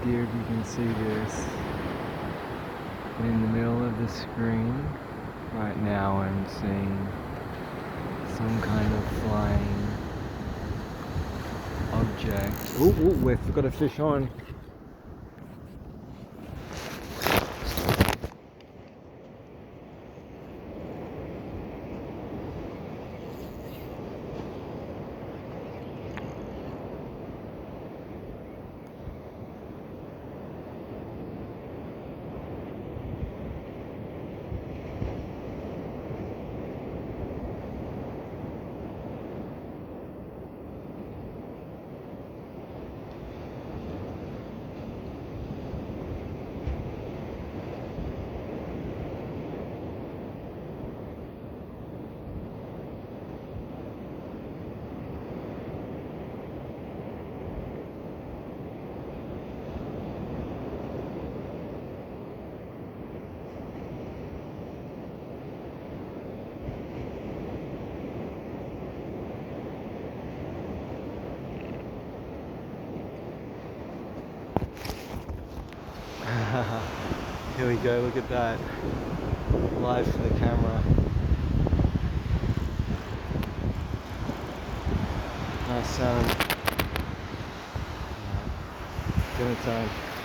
dear if you can see this. In the middle of the screen right now I'm seeing some kind of flying object. Ooh, we've got a fish on. Here we go, look at that. Live for the camera. Nice sound. Dinner time.